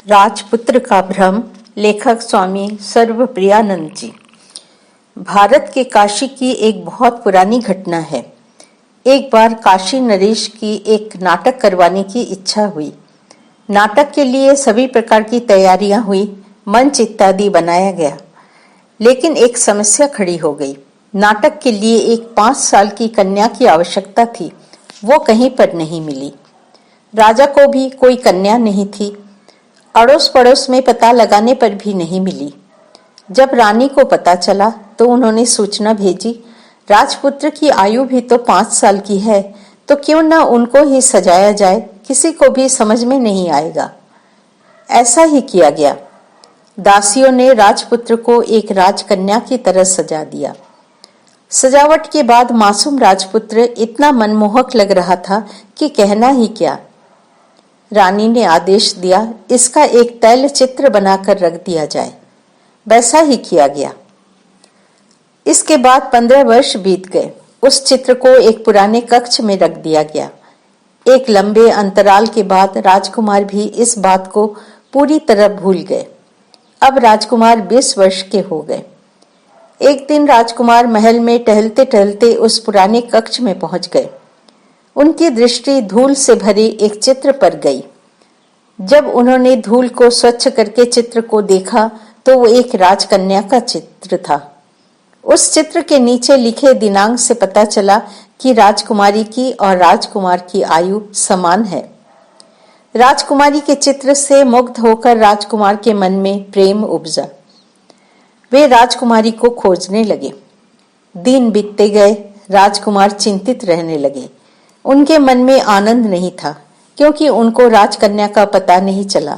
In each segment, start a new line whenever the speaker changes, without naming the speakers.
राजपुत्र का भ्रम, लेखक स्वामी सर्वप्रियानंद जी। भारत के काशी की एक बहुत पुरानी घटना है। एक बार काशी नरेश की एक नाटक करवाने की इच्छा हुई। नाटक के लिए सभी प्रकार की तैयारियां हुई, मंच इत्यादि बनाया गया, लेकिन एक समस्या खड़ी हो गई। नाटक के लिए एक 5 साल की कन्या की आवश्यकता थी, वो कहीं पर नहीं मिली। राजा को भी कोई कन्या नहीं थी। अड़ोस पड़ोस में पता लगाने पर भी नहीं मिली। जब रानी को पता चला तो उन्होंने सूचना भेजी, राजपुत्र की आयु भी तो 5 साल की है, तो क्यों न उनको ही सजाया जाए, किसी को भी समझ में नहीं आएगा। ऐसा ही किया गया। दासियों ने राजपुत्र को एक राजकन्या की तरह सजा दिया। सजावट के बाद मासूम राजपुत्र इतना मनमोहक लग रहा था कि कहना ही क्या। रानी ने आदेश दिया, इसका एक तैल चित्र बनाकर रख दिया जाए। वैसा ही किया गया। इसके बाद 15 वर्ष बीत गए। उस चित्र को एक पुराने कक्ष में रख दिया गया। एक लंबे अंतराल के बाद राजकुमार भी इस बात को पूरी तरह भूल गए। अब राजकुमार 20 वर्ष के हो गए। एक दिन राजकुमार महल में टहलते टहलते उस पुराने कक्ष में पहुंच गए। उनकी दृष्टि धूल से भरे एक चित्र पर गई। जब उन्होंने धूल को स्वच्छ करके चित्र को देखा तो वो एक राजकन्या का चित्र था। उस चित्र के नीचे लिखे दिनांक से पता चला कि राजकुमारी की और राजकुमार की आयु समान है। राजकुमारी के चित्र से मुग्ध होकर राजकुमार के मन में प्रेम उपजा। वे राजकुमारी को खोजने लगे। दिन बीतते गए। राजकुमार चिंतित रहने लगे। उनके मन में आनंद नहीं था, क्योंकि उनको राजकन्या का पता नहीं चला।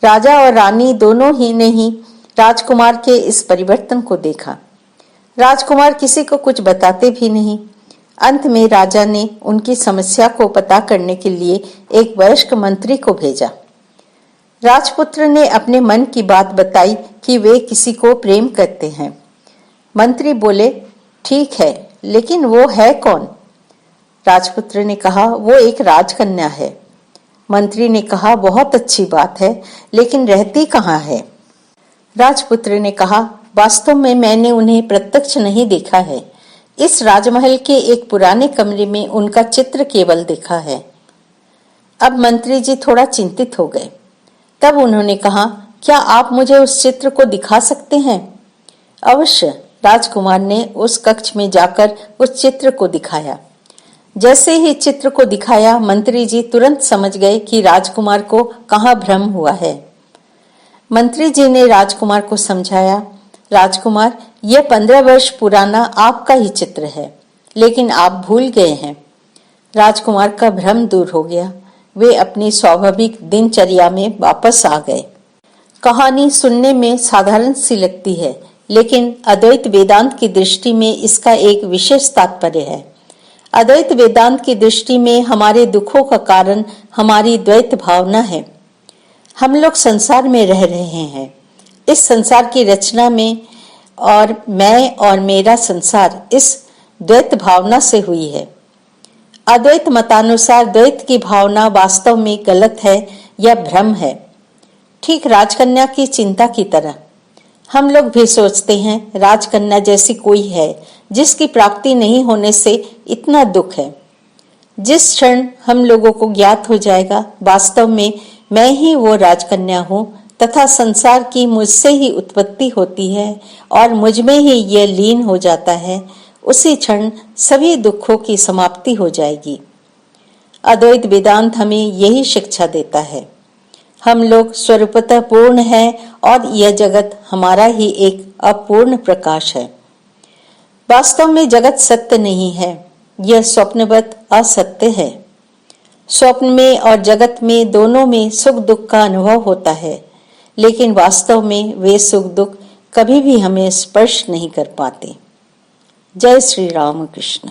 राजा और रानी दोनों ही ने ही राजकुमार के इस परिवर्तन को देखा। राजकुमार किसी को कुछ बताते भी नहीं। अंत में राजा ने उनकी समस्या को पता करने के लिए एक वयस्क मंत्री को भेजा। राजपुत्र ने अपने मन की बात बताई कि वे किसी को प्रेम करते हैं। मंत्री बोले, ठीक है, लेकिन वो है कौन? राजपुत्र ने कहा, वो एक राजकन्या है। मंत्री ने कहा, बहुत अच्छी बात है, लेकिन रहती कहाँ है? राजपुत्र ने कहा, वास्तव में मैंने उन्हें प्रत्यक्ष नहीं देखा है। इस राजमहल के एक पुराने कमरे में उनका चित्र केवल देखा है। अब मंत्री जी थोड़ा चिंतित हो गए। तब उन्होंने कहा, क्या आप मुझे उस चित्र को दिखा सकते हैं? अवश्य। राजकुमार ने उस कक्ष में जाकर उस चित्र को दिखाया। जैसे ही चित्र को दिखाया, मंत्री जी तुरंत समझ गए कि राजकुमार को कहाँ भ्रम हुआ है। मंत्री जी ने राजकुमार को समझाया, राजकुमार, यह 15 वर्ष पुराना आपका ही चित्र है, लेकिन आप भूल गए हैं। राजकुमार का भ्रम दूर हो गया। वे अपनी स्वाभाविक दिनचर्या में वापस आ गए। कहानी सुनने में साधारण सी लगती है, लेकिन अद्वैत वेदांत की दृष्टि में इसका एक विशेष तात्पर्य है। अद्वैत वेदांत की दृष्टि में हमारे दुखों का कारण हमारी द्वैत भावना है। हम लोग संसार में रह रहे हैं। इस संसार की रचना में और मैं और मेरा संसार इस द्वैत भावना से हुई है। अद्वैत मतानुसार द्वैत की भावना वास्तव में गलत है या भ्रम है। ठीक राजकन्या की चिंता की तरह हम लोग भी सोचते हैं राजकन्या जैसी कोई है जिसकी प्राप्ति नहीं होने से इतना दुख है। जिस क्षण हम लोगों को ज्ञात हो जाएगा वास्तव में मैं ही वो राजकन्या हूँ तथा संसार की मुझसे ही उत्पत्ति होती है और मुझ में ही यह लीन हो जाता है, उसी क्षण सभी दुखों की समाप्ति हो जाएगी। अद्वैत वेदांत हमें यही शिक्षा देता है। हम लोग स्वरूपतः पूर्ण हैं और यह जगत हमारा ही एक अपूर्ण प्रकाश है। वास्तव में जगत सत्य नहीं है, यह स्वप्नवत असत्य है। स्वप्न में और जगत में दोनों में सुख दुख का अनुभव होता है, लेकिन वास्तव में वे सुख दुख कभी भी हमें स्पर्श नहीं कर पाते। जय श्री राम कृष्ण।